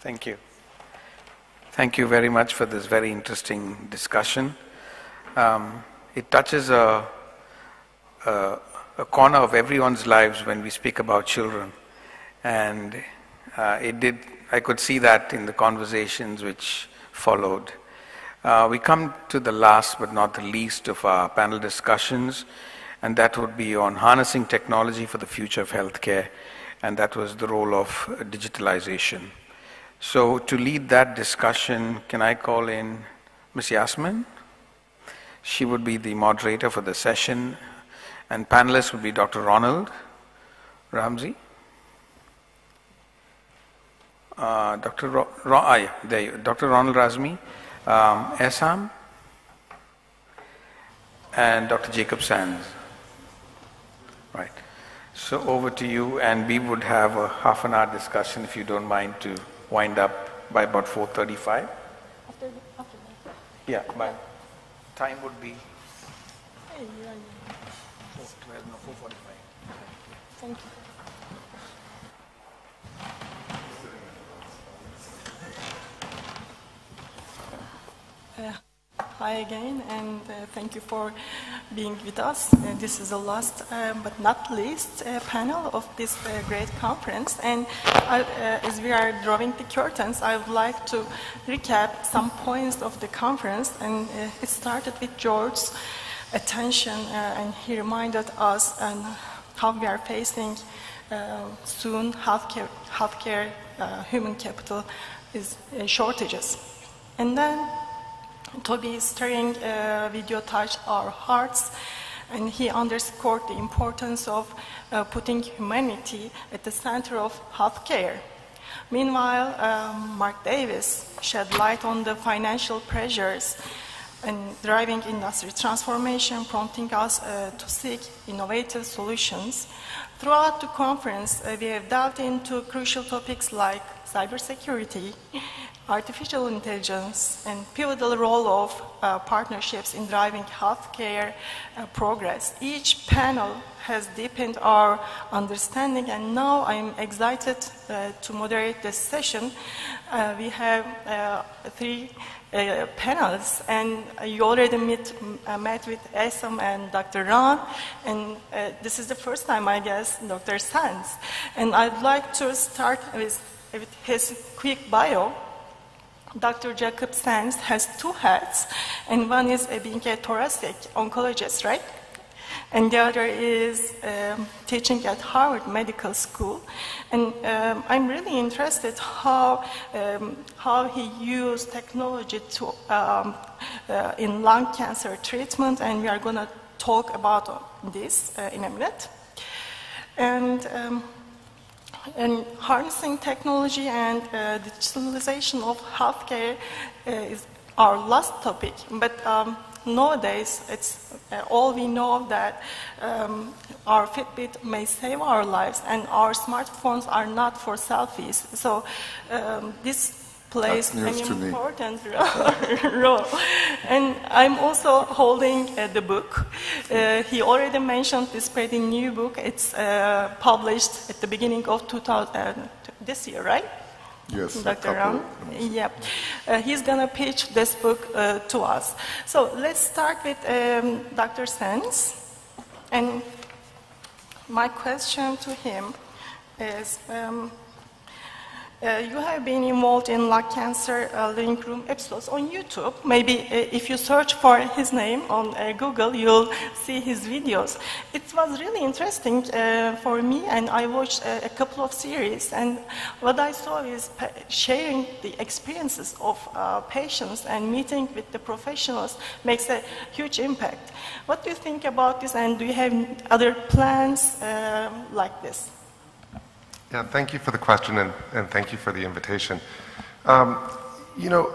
Thank you. Thank you very much for this very interesting discussion. It touches a corner of everyone's lives when we speak about children. And I could see that in the conversations which followed. We come to the last but not the least of our panel discussions, and that would be on harnessing technology for the future of healthcare, and that was the role of digitalization. So to lead that discussion, can I call in Ms. Yasemin? She would be the moderator for the session, and panelists would be Dr. Ronald Razmi, Dr. Ronald Razmi, Essam, and Dr. Jacob Sands. Right. So over to you, and we would have a half an hour discussion, if you don't mind, to wind up by about 4:35. After that. Yeah, my time would be 4:45. Thank you. Hi again, and thank you for being with us. This is the last but not least panel of this great conference. And as we are drawing the curtains, I would like to recap some points of the conference. And it started with George's attention, and he reminded us on how we are facing soon healthcare human capital is shortages. And then Toby's stirring video touched our hearts, and he underscored the importance of putting humanity at the center of healthcare. Meanwhile, Mark Davis shed light on the financial pressures and driving industry transformation, prompting us to seek innovative solutions. Throughout the conference, we have delved into crucial topics like cybersecurity, artificial intelligence, and pivotal role of partnerships in driving healthcare progress. Each panel has deepened our understanding, and now I'm excited to moderate this session. We have three panels, and you already met with Essam and Dr. Ron, and this is the first time, I guess, Dr. Sands. And I'd like to start with his quick bio. Dr. Jacob Sands has two hats, and one is being a thoracic oncologist, right? And the other is teaching at Harvard Medical School. And I'm really interested how he used technology to in lung cancer treatment, and we are going to talk about this in a minute. And harnessing technology and digitalization of healthcare is our last topic. But nowadays, it's all we know that our Fitbit may save our lives, and our smartphones are not for selfies. So this plays an important role. And I'm also holding the book. He already mentioned this pretty new book. It's published at the beginning of this year, right? Yes, Dr. Ram? Yep. He's going to pitch this book to us. So let's start with Dr. Sands. And my question to him is, you have been involved in lung cancer living room episodes on YouTube. Maybe if you search for his name on Google, you'll see his videos. It was really interesting for me, and I watched a couple of series. And what I saw is sharing the experiences of patients and meeting with the professionals makes a huge impact. What do you think about this, and do you have other plans like this? Yeah, thank you for the question, and thank you for the invitation. You know,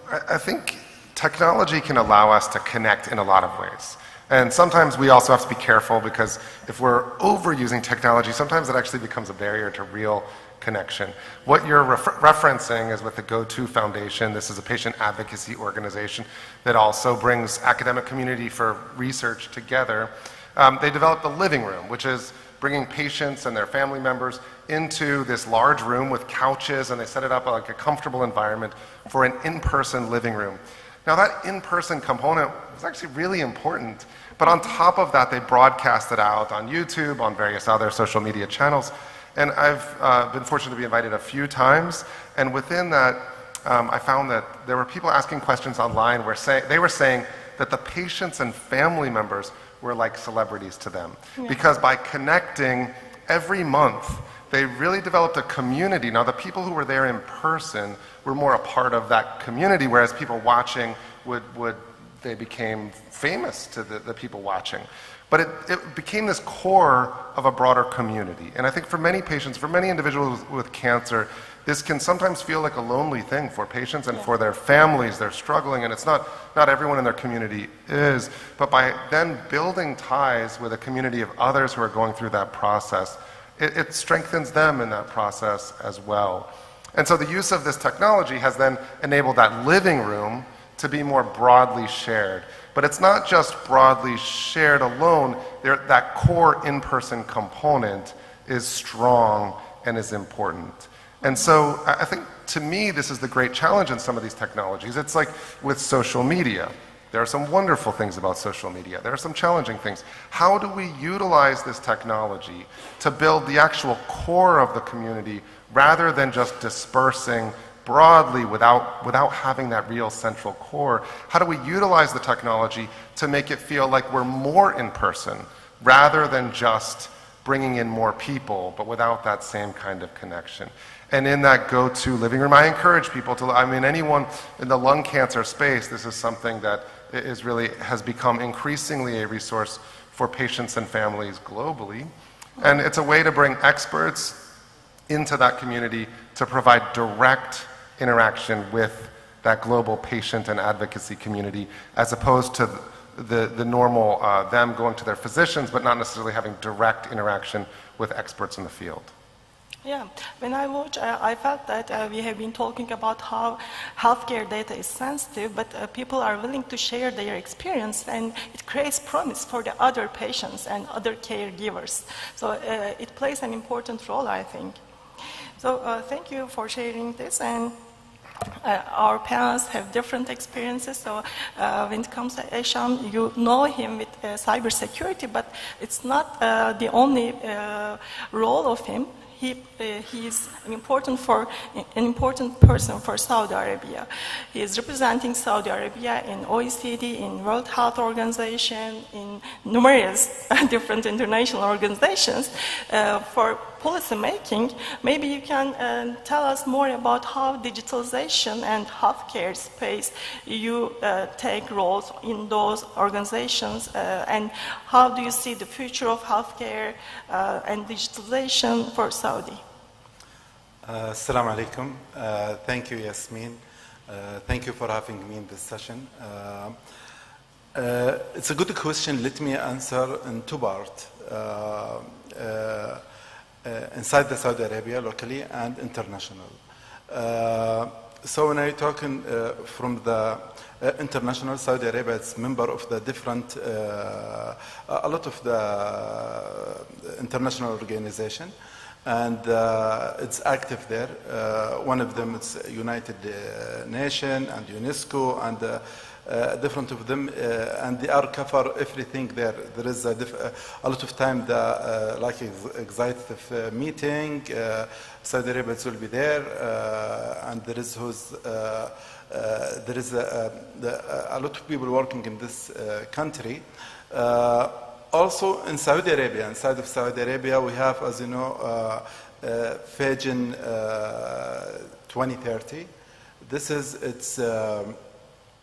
I think technology can allow us to connect in a lot of ways. And sometimes we also have to be careful, because if we're overusing technology, sometimes it actually becomes a barrier to real connection. What you're referencing is with the Go2 Foundation. This is a patient advocacy organization that also brings academic community for research together. They developed the living room, which is bringing patients and their family members into this large room with couches, and they set it up like a comfortable environment for an in-person living room. Now that in-person component was actually really important, but on top of that, they broadcast it out on YouTube, on various other social media channels. And I've been fortunate to be invited a few times, and within that, I found that there were people asking questions online where they were saying that the patients and family members were like celebrities to them. Yeah. Because by connecting every month, they really developed a community. Now, the people who were there in person were more a part of that community, whereas people watching they became famous to the people watching. But it became this core of a broader community. And I think for many patients, for many individuals with cancer, this can sometimes feel like a lonely thing for patients and for their families. They're struggling, and it's not everyone in their community is. But by then building ties with a community of others who are going through that process, it strengthens them in that process as well. And so the use of this technology has then enabled that living room to be more broadly shared. But it's not just broadly shared alone. That core in-person component is strong and is important. And so I think, to me, this is the great challenge in some of these technologies. It's like with social media. There are some wonderful things about social media. There are some challenging things. How do we utilize this technology to build the actual core of the community rather than just dispersing broadly without having that real central core? How do we utilize the technology to make it feel like we're more in person rather than just bringing in more people, but without that same kind of connection? And in that go-to living room, I encourage people to, anyone in the lung cancer space, this is something that has become increasingly a resource for patients and families globally. And it's a way to bring experts into that community to provide direct interaction with that global patient and advocacy community, as opposed to the normal them going to their physicians but not necessarily having direct interaction with experts in the field. Yeah, when I watch, I felt that we have been talking about how healthcare data is sensitive, but people are willing to share their experience, and it creates promise for the other patients and other caregivers. So it plays an important role, I think. So thank you for sharing this. And our panelists have different experiences. So when it comes to Essam, you know him with cybersecurity, but it's not the only role of him. He is an important person for Saudi Arabia. He is representing Saudi Arabia in OECD, in World Health Organization, in numerous different international organizations for policy making. Maybe you can tell us more about how digitalization and healthcare space you take roles in those organizations, and how do you see the future of healthcare and digitalization for Saudi? Assalamu alaikum. Thank you, Yasemin. Thank you for having me in this session. It's a good question. Let me answer in two parts. Inside the Saudi Arabia, locally and international. So when I talking from the international, Saudi Arabia is member of the different, a lot of the international organization, and it's active there. One of them is United Nations and UNESCO, and different of them, and they are cover everything there. There is a lot of time the like executive meeting. Saudi Arabia will be there, and there is a lot of people working in this country. Also in Saudi Arabia, inside of Saudi Arabia, we have, as you know, Vision 2030. This is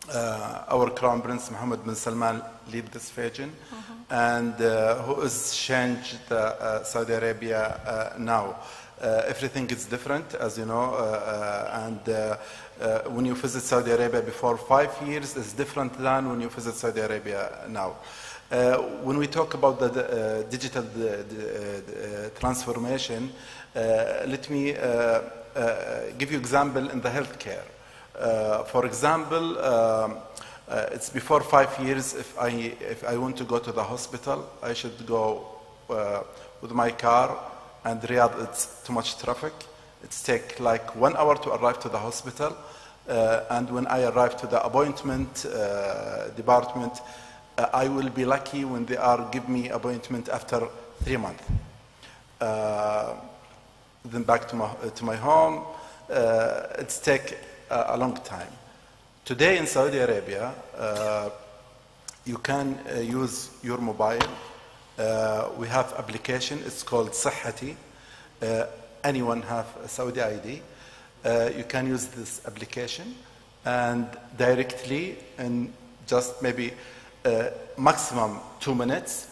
our Crown Prince Mohammed bin Salman lead this vision, and who has changed Saudi Arabia now. Everything is different, as you know, and when you visit Saudi Arabia before 5 years is different than when you visit Saudi Arabia now. When we talk about the digital transformation, let me give you example in the healthcare. For example, it's before 5 years. If I want to go to the hospital, I should go with my car, and Riyadh, it's too much traffic. It's take like 1 hour to arrive to the hospital. And when I arrive to the appointment department, I will be lucky when they are give me appointment after 3 months. Then back to my home, it's take a long time. Today in Saudi Arabia, you can use your mobile. We have application, it's called Sahati. Anyone have a Saudi ID. You can use this application and directly in just maybe maximum 2 minutes,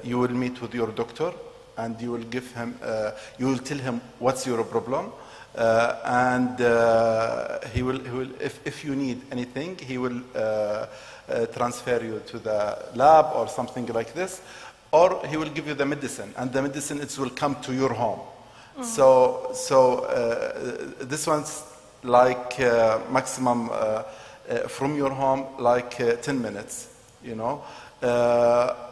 you will meet with your doctor and you will give him, you will tell him what's your problem, and he will if you need anything, he will transfer you to the lab or something like this, or he will give you the medicine, and the medicine it will come to your home. So this one's like maximum from your home, like 10 minutes, you know.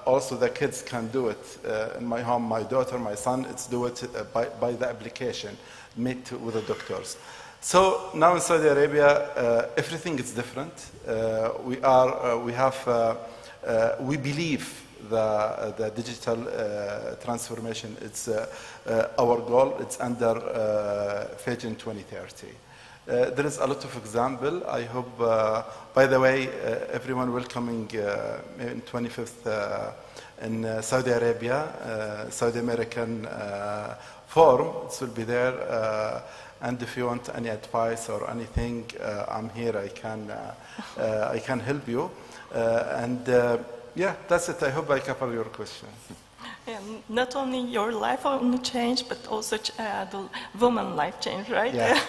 Also the kids can do it. In my home, my daughter, my son, it's do it by the application, meet with the doctors. So now in Saudi Arabia, everything is different. We believe the digital transformation, it's our goal, it's under Vision 2030. There is a lot of example. I hope, by the way, everyone welcoming in 25th in Saudi Arabia, Saudi American Forum, it will be there. And if you want any advice or anything, I'm here, I can help you. Yeah, that's it. I hope I cover your question. And not only your life only change, but also the woman life change, right? Yeah.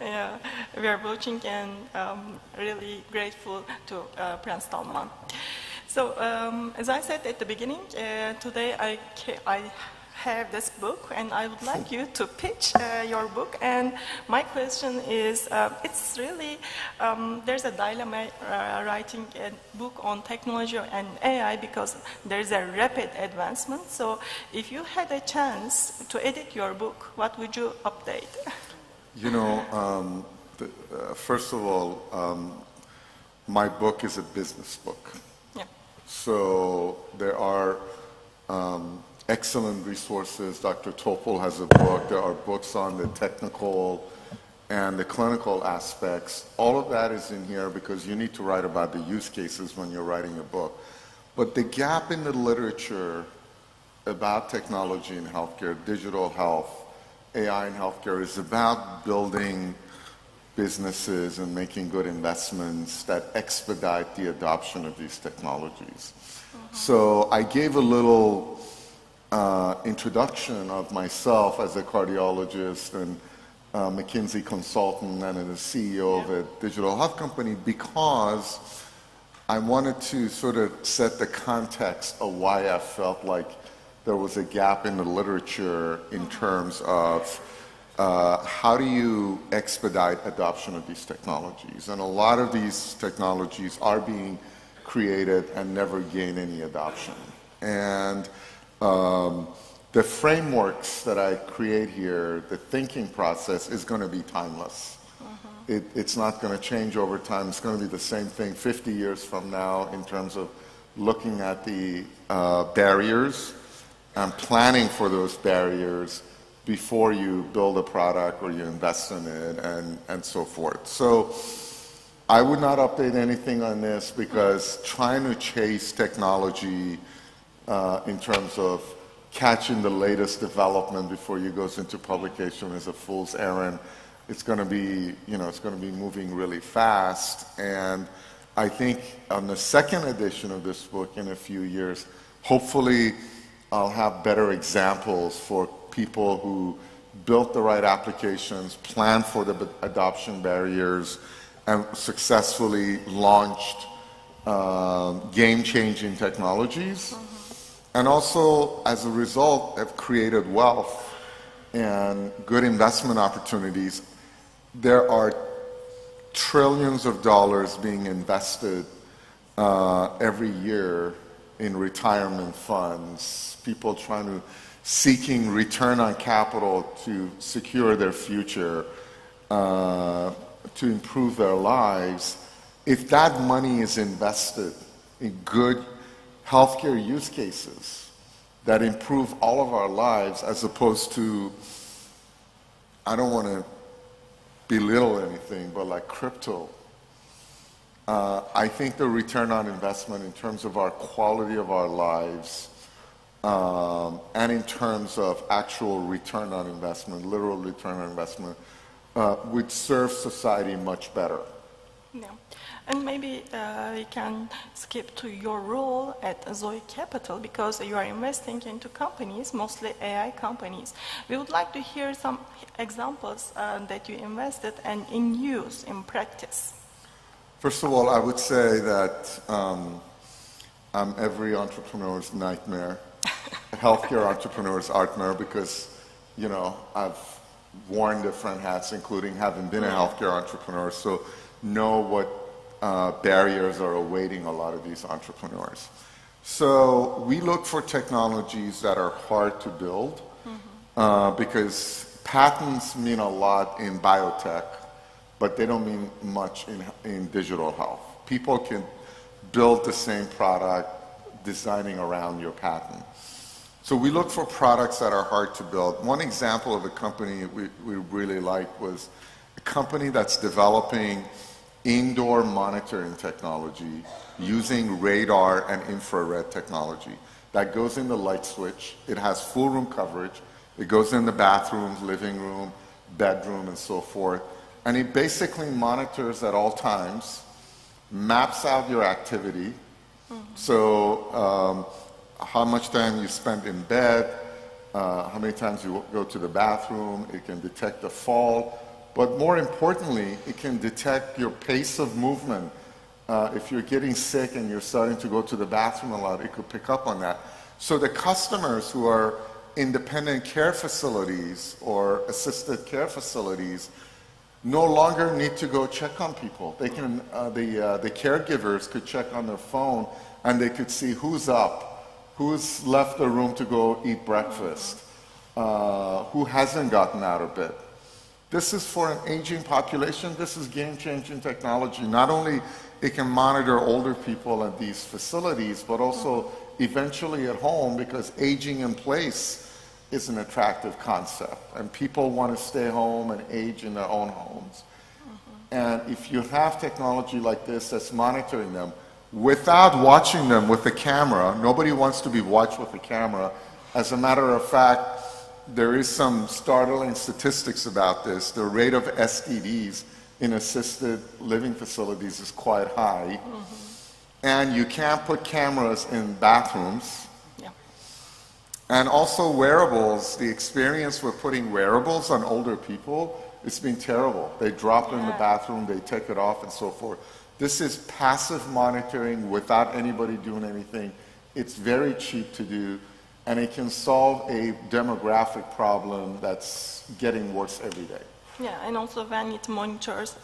Yeah, we are watching and really grateful to Prince Salman. So, as I said at the beginning, today I have this book, and I would like you to pitch your book. And my question is, it's really, there's a dilemma writing a book on technology and AI because there's a rapid advancement. So if you had a chance to edit your book, what would you update? You know, first of all, my book is a business book. Yeah. So there are excellent resources. Dr. Topol has a book. There are books on the technical and the clinical aspects. All of that is in here because you need to write about the use cases when you're writing a book. But the gap in the literature about technology in healthcare, digital health, AI in healthcare is about building businesses and making good investments that expedite the adoption of these technologies. So I gave a little introduction of myself as a cardiologist and McKinsey consultant and a CEO of a digital health company because I wanted to sort of set the context of why I felt like there was a gap in the literature in terms of how do you expedite adoption of these technologies. And a lot of these technologies are being created and never gain any adoption. And the frameworks that I create here, the thinking process is going to be timeless. It's not going to change over time. It's going to be the same thing 50 years from now in terms of looking at the barriers and planning for those barriers before you build a product or you invest in it and so forth. So I would not update anything on this because trying to chase technology in terms of catching the latest development before you goes into publication is a fool's errand. It's going to be, it's going to be moving really fast. And I think on the second edition of this book in a few years, hopefully I'll have better examples for people who built the right applications, planned for the adoption barriers, and successfully launched game-changing technologies. And also, as a result, have created wealth and good investment opportunities. There are trillions of dollars being invested every year in retirement funds, people seeking return on capital to secure their future, to improve their lives. If that money is invested in good healthcare use cases that improve all of our lives, as opposed to, I don't want to belittle anything, but like crypto, I think the return on investment in terms of our quality of our lives, and in terms of actual return on investment, literal return on investment, would serve society much better. Yeah. And maybe we can skip to your role at Zoe Capital, because you are investing into companies, mostly AI companies. We would like to hear some examples that you invested and in use, in practice. First of all, I would say that I'm every entrepreneur's nightmare, healthcare entrepreneur's nightmare, because, you know, I've worn different hats, including having been a healthcare entrepreneur, so know what barriers are awaiting a lot of these entrepreneurs. So we look for technologies that are hard to build, because patents mean a lot in biotech, but they don't mean much in digital health. People can build the same product designing around your patent. So we look for products that are hard to build. One example of a company we really liked was a company that's developing indoor monitoring technology using radar and infrared technology. That goes in the light switch. It has full room coverage. It goes in the bathrooms, living room, bedroom, and so forth. And it basically monitors at all times, maps out your activity. So how much time you spend in bed, how many times you go to the bathroom. It can detect a fall. But more importantly, it can detect your pace of movement. If you're getting sick and you're starting to go to the bathroom a lot, it could pick up on that. So the customers who are independent care facilities or assisted care facilities no longer need to go check on people. They can, the caregivers could check on their phone and they could see who's up, who's left the room to go eat breakfast, who hasn't gotten out of bed. This is for an aging population. This is game-changing technology. Not only it can monitor older people at these facilities, but also eventually at home, because aging in place is an attractive concept. And people want to stay home and age in their own homes. And if you have technology like this that's monitoring them, without watching them with the camera, nobody wants to be watched with the camera. As a matter of fact, there is some startling statistics about this. The rate of STDs in assisted living facilities is quite high. And you can't put cameras in bathrooms. And also wearables, the experience with putting wearables on older people, it's been terrible. They drop it in the bathroom, they take it off and so forth. This is passive monitoring without anybody doing anything. It's very cheap to do. And it can solve a demographic problem that's getting worse every day. Yeah, and also when it monitors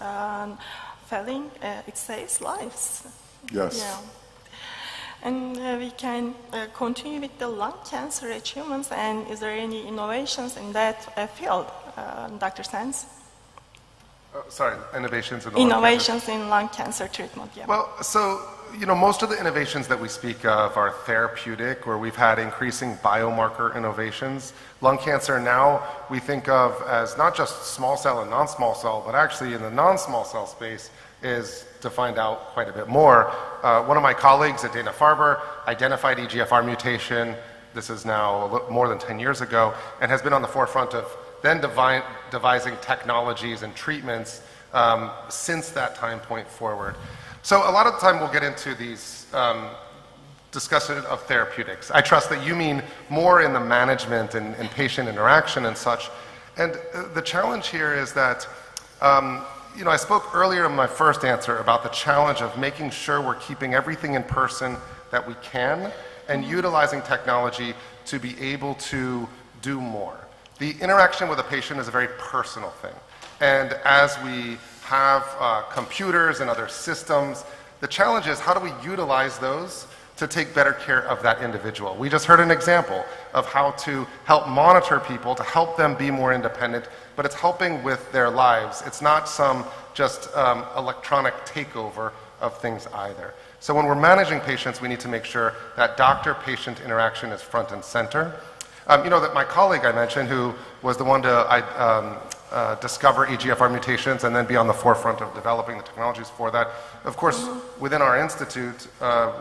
falling, it saves lives. Yes. Yeah. And we can continue with the lung cancer achievements. And is there any innovations in that field, Dr. Sands? Sorry, innovations in Innovations in lung cancer treatment, yeah. Well, so, you know, most of the innovations that we speak of are therapeutic, where we've had increasing biomarker innovations. Lung cancer now we think of as not just small cell and non-small cell, but actually in the non-small cell space is to find out quite a bit more. One of my colleagues at Dana-Farber identified EGFR mutation. This is now more than 10 years ago, and has been on the forefront of then devising technologies and treatments since that time point forward. So a lot of the time we'll get into these discussion of therapeutics. I trust that you mean more in the management and patient interaction and such. And the challenge here is that, you know, I spoke earlier in my first answer about the challenge of making sure we're keeping everything in person that we can and utilizing technology to be able to do more. The interaction with a patient is a very personal thing. And as we have computers and other systems, the challenge is how do we utilize those to take better care of that individual. We just heard an example of how to help monitor people, to help them be more independent, but it's helping with their lives. It's not some just electronic takeover of things either. So when we're managing patients, we need to make sure that doctor-patient interaction is front and center. You know, that my colleague I mentioned, who was the one to discover EGFR mutations and then be on the forefront of developing the technologies for that. Of course, within our institute,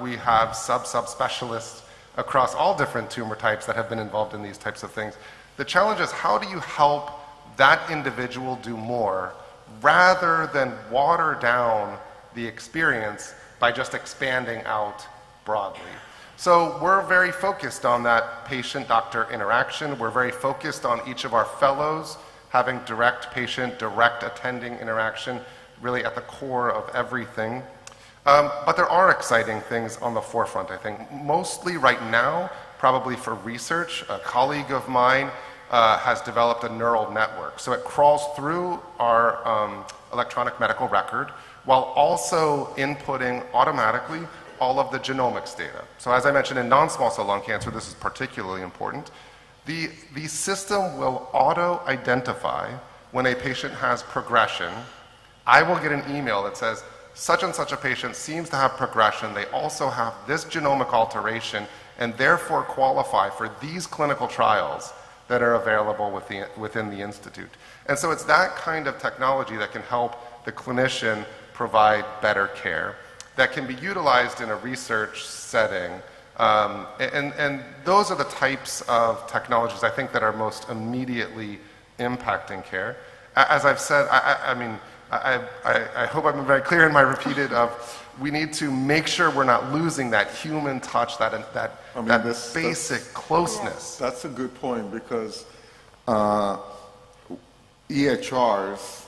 we have subspecialists across all different tumor types that have been involved in these types of things. The challenge is, how do you help that individual do more rather than water down the experience by just expanding out broadly? So we're very focused on that patient-doctor interaction. We're very focused on each of our fellows having direct patient, direct attending interaction, really at the core of everything. But there are exciting things on the forefront, I think. Mostly right now, probably for research, a colleague of mine has developed a neural network. So it crawls through our electronic medical record while also inputting automatically all of the genomics data. So as I mentioned, in non-small cell lung cancer, this is particularly important. The system will auto-identify when a patient has progression. I will get an email that says, such and such a patient seems to have progression. They also have this genomic alteration and therefore qualify for these clinical trials that are available within the institute. And so it's that kind of technology that can help the clinician provide better care, that can be utilized in a research setting. And those are the types of technologies I think that are most immediately impacting care. As I've said, I hope I've been very clear in my repeated of, we need to make sure we're not losing that human touch, that basic closeness. That's a good point, because EHRs,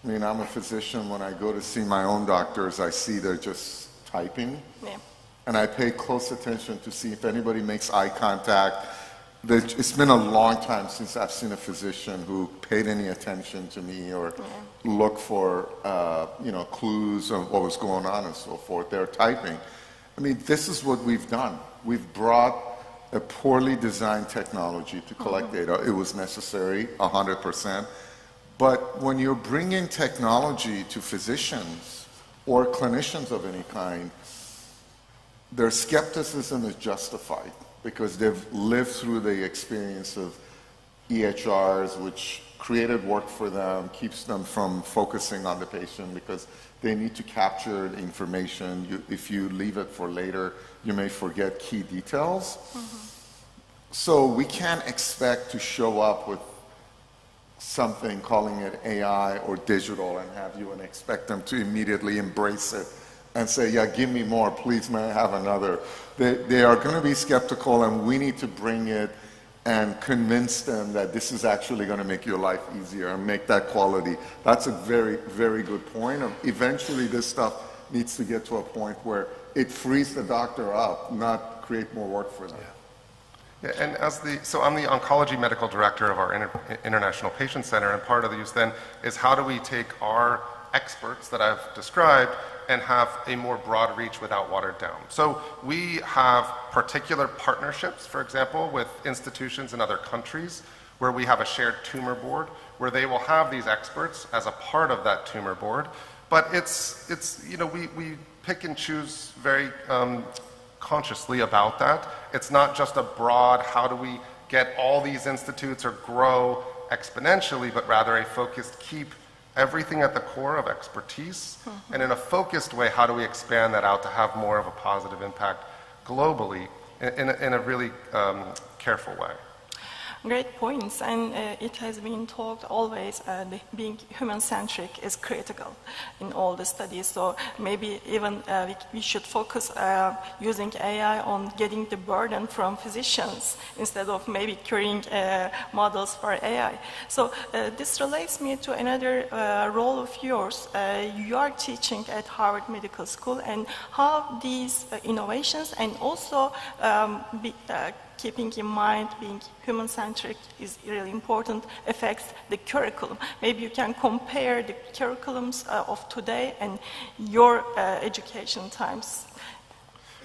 I mean, I'm a physician. When I go to see my own doctors, I see they're just typing. Yeah. And I pay close attention to see if anybody makes eye contact. It's been a long time since I've seen a physician who paid any attention to me or looked for clues of what was going on and so forth. They're typing. I mean, this is what we've done. We've brought a poorly designed technology to collect data. It was necessary, 100%. But when you're bringing technology to physicians or clinicians of any kind, their skepticism is justified, because they've lived through the experience of EHRs, which created work for them, keeps them from focusing on the patient because they need to capture the information. If you leave it for later, you may forget key details. So we can't expect to show up with something, calling it AI or digital, and have you and expect them to immediately embrace it and say, yeah, give me more, please, may I have another? They are going to be skeptical, and we need to bring it and convince them that this is actually going to make your life easier and make that quality. That's a very, very good point. Eventually, this stuff needs to get to a point where it frees the doctor up, not create more work for them. Yeah, and so I'm the oncology medical director of our International Patient Center, and part of the use then is how do we take our experts that I've described and have a more broad reach without watered down. So we have particular partnerships, for example, with institutions in other countries where we have a shared tumor board where they will have these experts as a part of that tumor board. But we pick and choose very consciously about that. It's not just a broad, how do we get all these institutes or grow exponentially, but rather a focused, keep everything at the core of expertise, and in a focused way, how do we expand that out to have more of a positive impact globally in a really careful way. Great points, and it has been talked always, being human-centric is critical in all the studies, so maybe even we should focus using AI on getting the burden from physicians instead of maybe creating models for AI. So this relates me to another role of yours. You are teaching at Harvard Medical School, and how these innovations and also keeping in mind being human-centric is really important, affects the curriculum. Maybe you can compare the curriculums of today and your education times.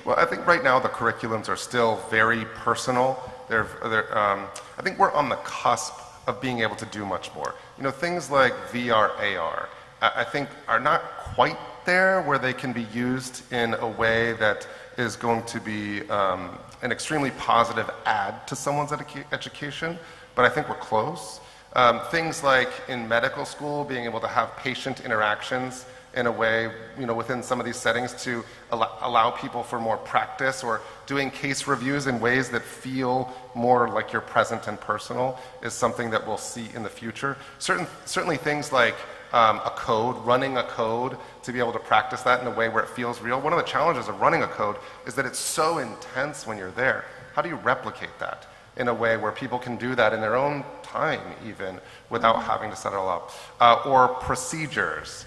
Well, I think right now the curriculums are still very personal. I think we're on the cusp of being able to do much more. You know, things like VR, AR, I think are not quite there where they can be used in a way that is going to be an extremely positive add to someone's education, but I think we're close. Things like in medical school, being able to have patient interactions in a way, you know, within some of these settings to allow people for more practice, or doing case reviews in ways that feel more like you're present and personal is something that we'll see in the future. Certainly things like running a code, to be able to practice that in a way where it feels real. One of the challenges of running a code is that it's so intense when you're there. How do you replicate that in a way where people can do that in their own time even without having to set it all up? Or procedures.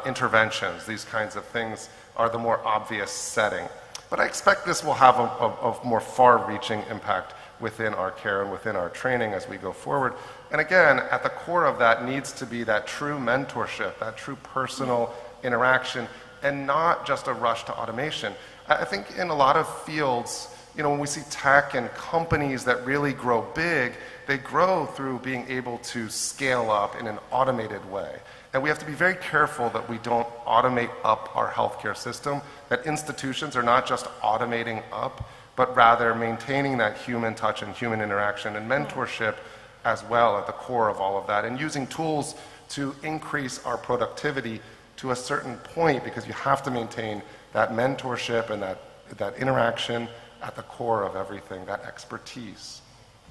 Interventions, these kinds of things are the more obvious setting. But I expect this will have a more far-reaching impact within our care and within our training as we go forward. And again, at the core of that needs to be that true mentorship, that true personal interaction, and not just a rush to automation. I think in a lot of fields, you know, when we see tech and companies that really grow big, they grow through being able to scale up in an automated way. And we have to be very careful that we don't automate up our healthcare system, that institutions are not just automating up, but rather maintaining that human touch and human interaction and mentorship as well at the core of all of that, and using tools to increase our productivity to a certain point, because you have to maintain that mentorship and that interaction at the core of everything, that expertise.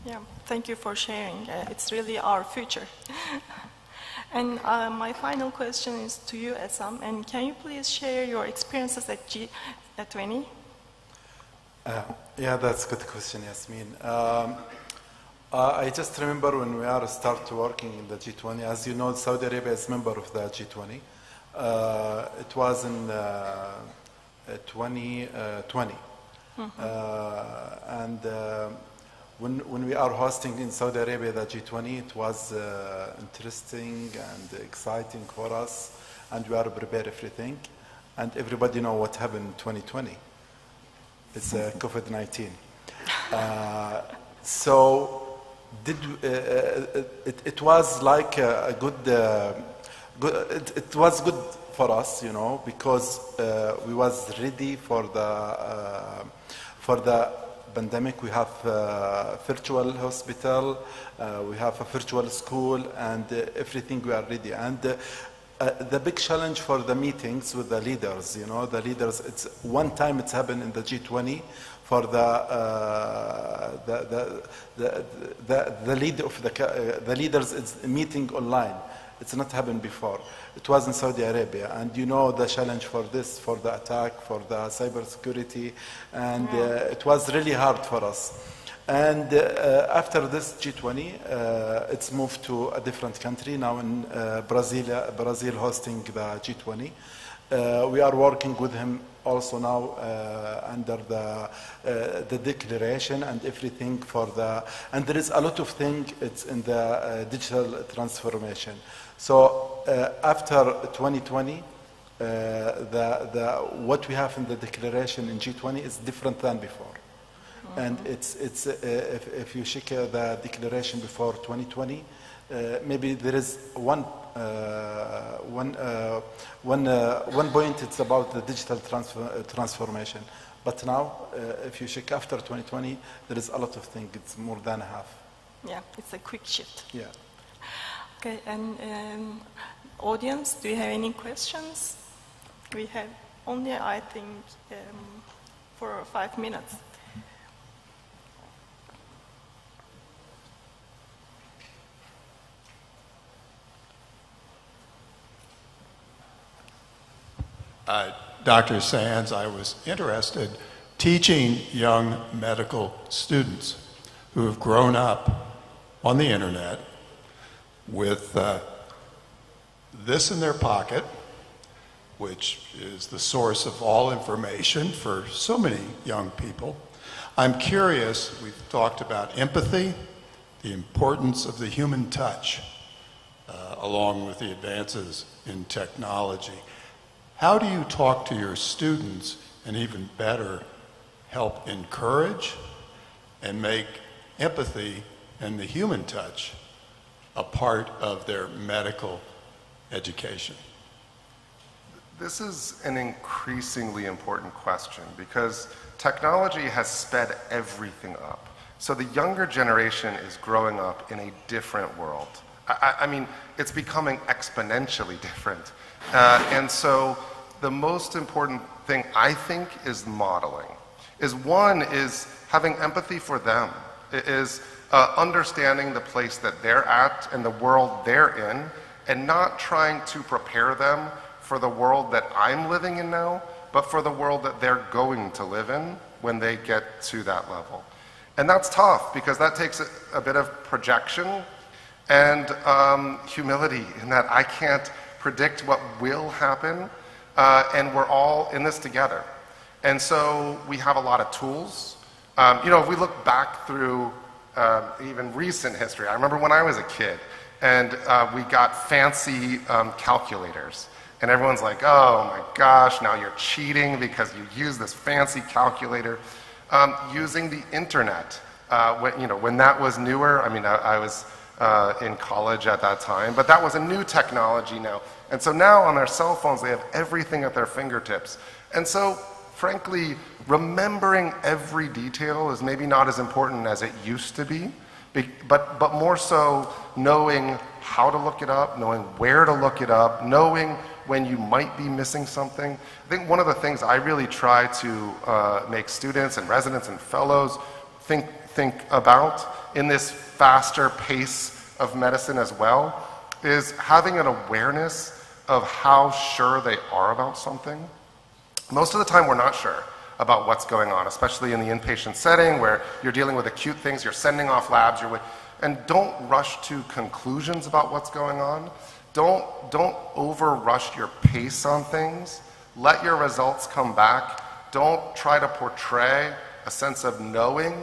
Yeah, thank you for sharing. It's really our future. And my final question is to you, Essam, and can you please share your experiences at G20? Yeah, that's a good question, Yasmin. I just remember when we start working in the G20, as you know, Saudi Arabia is member of the G20. It was in 2020. And when we are hosting in Saudi Arabia the G20, it was interesting and exciting for us, and we are prepared everything. And everybody know what happened in 2020. It's COVID-19. So it was like a good. It was good for us, you know, because we was ready for the pandemic. We have a virtual hospital, we have a virtual school, and everything we are ready. And the big challenge for the meetings with the leaders, you know, the leaders, it's one time it's happened in the G20 for the leaders is meeting online. It's not happened before. It was in Saudi Arabia, and you know the challenge for this, for the attack, for the cybersecurity, and it was really hard for us. And after this G20, it's moved to a different country, now in Brazil hosting the G20. We are working with him also now under the declaration and everything for and there is a lot of things, it's in the digital transformation. So after 2020, what we have in the declaration in G20 is different than before. And it's if you check the declaration before 2020, maybe there is one point. It's about the digital transformation. But now, if you check after 2020, there is a lot of things. It's more than half. Yeah, it's a quick shift. Yeah. Okay, and audience, do you have any questions? We have only, I think, 4 or 5 minutes. Dr. Sands, I was interested teaching young medical students who have grown up on the internet with this in their pocket, which is the source of all information for so many young people. I'm curious, we've talked about empathy, the importance of the human touch, along with the advances in technology. How do you talk to your students and even better, help encourage and make empathy and the human touch a part of their medical education? This is an increasingly important question because technology has sped everything up. So the younger generation is growing up in a different world. I mean, it's becoming exponentially different. And so the most important thing, I think, is modeling. One is having empathy for them. It is understanding the place that they're at and the world they're in, and not trying to prepare them for the world that I'm living in now, but for the world that they're going to live in when they get to that level. And that's tough because that takes a bit of projection and humility in that I can't predict what will happen, and we're all in this together. And so we have a lot of tools. If we look back through even recent history, I remember when I was a kid and we got fancy calculators. And everyone's like, oh my gosh, now you're cheating because you use this fancy calculator. Using the internet, when that was newer, I mean, I was in college at that time, but that was a new technology now. And so now on their cell phones, they have everything at their fingertips. And so, frankly, remembering every detail is maybe not as important as it used to be, but more so knowing how to look it up, knowing where to look it up, knowing when you might be missing something. I think one of the things I really try to make students and residents and fellows think about in this faster pace of medicine as well is having an awareness of how sure they are about something. Most of the time we're not sure about what's going on, especially in the inpatient setting where you're dealing with acute things, you're sending off labs, and don't rush to conclusions about what's going on. Don't over-rush your pace on things. Let your results come back. Don't try to portray a sense of knowing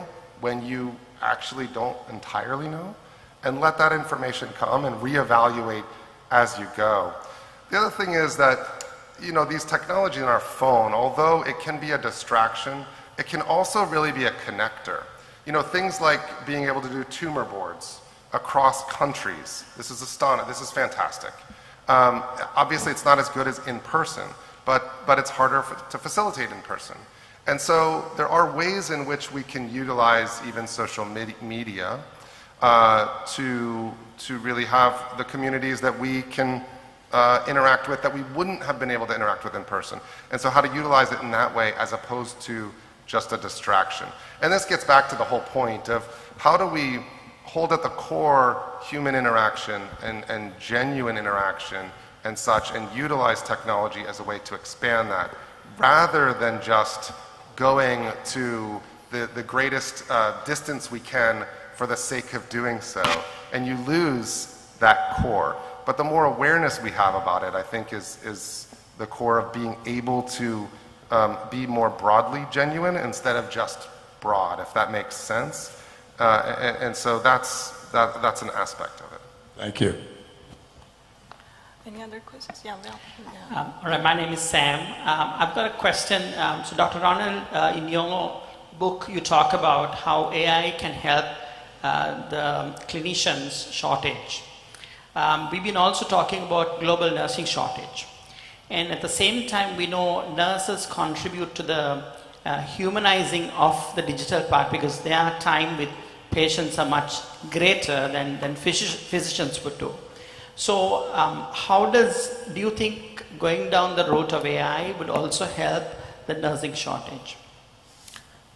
when you actually don't entirely know. And let that information come and reevaluate as you go. The other thing is that, these technologies in our phone, although it can be a distraction, it can also really be a connector. Things like being able to do tumor boards across countries. This is fantastic. Obviously, it's not as good as in person, but it's harder to facilitate in person. And so there are ways in which we can utilize even social media to really have the communities that we can interact with that we wouldn't have been able to interact with in person. And so how to utilize it in that way as opposed to just a distraction. And this gets back to the whole point of how do we hold at the core human interaction and genuine interaction and such, and utilize technology as a way to expand that, rather than just going to the greatest distance we can for the sake of doing so, and you lose that core. But the more awareness we have about it, I think, is the core of being able to be more broadly genuine instead of just broad, if that makes sense. And so that's an aspect of it. Thank you. Any other questions? Yeah, Will. All right, my name is Sam. I've got a question. So Dr. Ronald, in your book, you talk about how AI can help the clinicians' shortage. We've been also talking about global nursing shortage. And at the same time, we know nurses contribute to the humanizing of the digital part because their time with patients are much greater than physicians would do. So do you think going down the route of AI would also help the nursing shortage?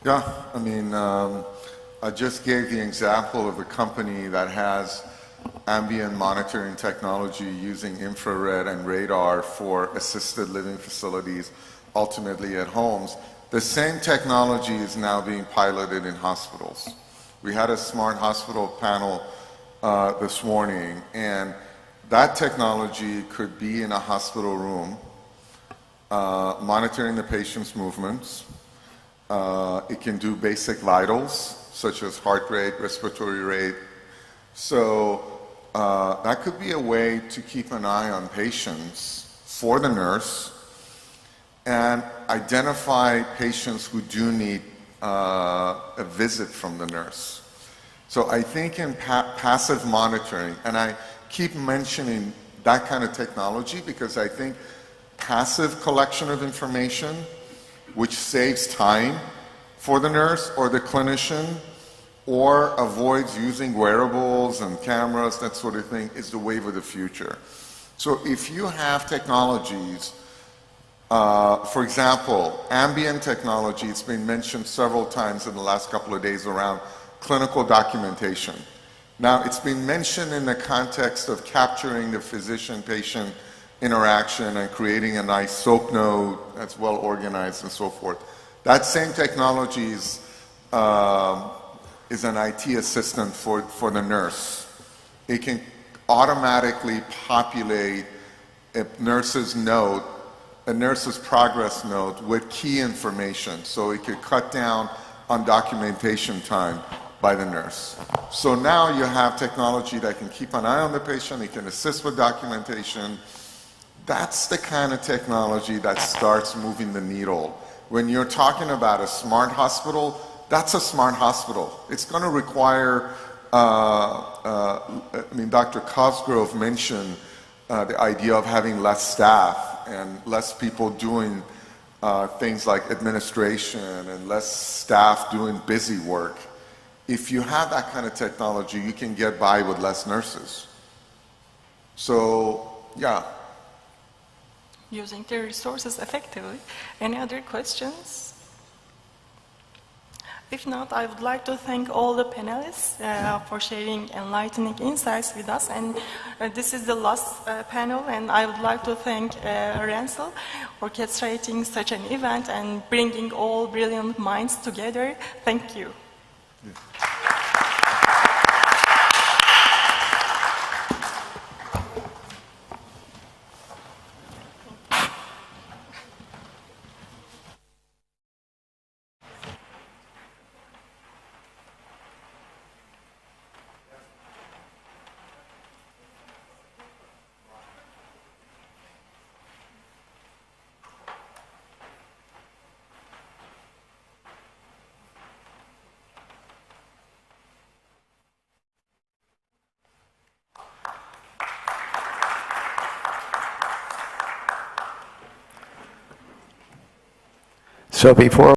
Yeah, I mean, I just gave the example of a company that has ambient monitoring technology using infrared and radar for assisted living facilities, ultimately at homes. The same technology is now being piloted in hospitals. We had a smart hospital panel this morning, and that technology could be in a hospital room, monitoring the patient's movements. It can do basic vitals, such as heart rate, respiratory rate. So that could be a way to keep an eye on patients for the nurse and identify patients who do need a visit from the nurse. So I think in passive monitoring, and I keep mentioning that kind of technology because I think passive collection of information, which saves time for the nurse or the clinician, or avoids using wearables and cameras, that sort of thing, is the wave of the future. So if you have technologies, for example, ambient technology, it's been mentioned several times in the last couple of days around clinical documentation. Now, it's been mentioned in the context of capturing the physician-patient interaction and creating a nice SOAP node that's well organized and so forth. That same technology is an IT assistant for the nurse. It can automatically populate a nurse's note, a nurse's progress note with key information, so it could cut down on documentation time by the nurse. So now you have technology that can keep an eye on the patient, it can assist with documentation. That's the kind of technology that starts moving the needle. When you're talking about a smart hospital, that's a smart hospital. It's going to require, Dr. Cosgrove mentioned the idea of having less staff and less people doing things like administration and less staff doing busy work. If you have that kind of technology, you can get by with less nurses. So, yeah. Using the resources effectively. Any other questions? If not, I would like to thank all the panelists for sharing enlightening insights with us. And this is the last panel, and I would like to thank Ransel for orchestrating such an event and bringing all brilliant minds together. Thank you. Yeah. So before